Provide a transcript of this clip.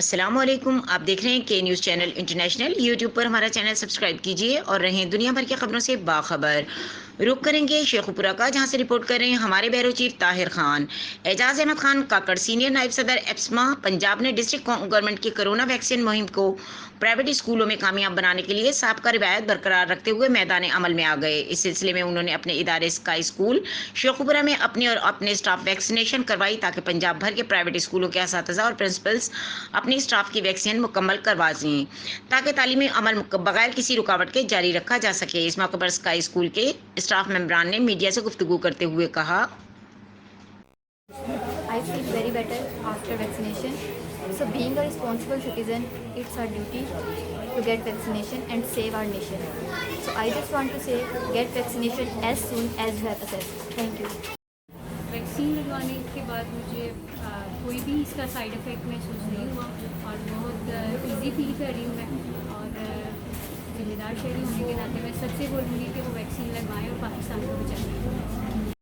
السلام علیکم، آپ دیکھ رہے ہیں کے نیوز چینل انٹرنیشنل۔ یوٹیوب پر ہمارا چینل سبسکرائب کیجیے اور رہیں دنیا بھر کی خبروں سے باخبر۔ رخ کریں گے شیخو پورہ کا، جہاں سے رپورٹ کر رہے ہیں ہمارے بیورو چیف طاہر خان۔ اعجاز احمد خان کاکڑ، سینئر نائب صدر ایپسما پنجاب نے ڈسٹرکٹ گورنمنٹ کی کرونا ویکسین مہم کو پرائیویٹ اسکولوں میں کامیاب بنانے کے لیے سابقہ روایت برقرار رکھتے ہوئے میدان عمل میں آ گئے۔ اس سلسلے میں انہوں نے اپنے ادارے اسکائی اسکول شیخو پورہ میں اپنے اور اپنے اسٹاف ویکسینیشن کروائی، تاکہ پنجاب بھر کے پرائیویٹ اسکولوں کے اساتذہ اور پرنسپلز اپنی اسٹاف کی ویکسین مکمل کروا دیں، تاکہ تعلیمی عمل بغیر کسی رکاوٹ کے جاری رکھا جا سکے۔ اس موقع پر اسکائی اسکول کے اسٹاف ممبران نے میڈیا سے گفتگو کرتے ہوئے کہا، I feel very better after vaccination. So being a responsible citizen, it's our duty to get vaccination and save our nation. So I just want to say, get vaccination as soon as you have access. Thank you. Vaccine لگوانے کے بعد مجھے کوئی بھی اس کا side effect محسوس نہیں ہوا اور بہت ایزی فیل کر رہی ہوں میں، اور ذمہ دار شہری ہونے کے ناطے میں سب سے بولوں گی کہ وہ ویکسین لگوائیں اور پاکستان کو بچائیں۔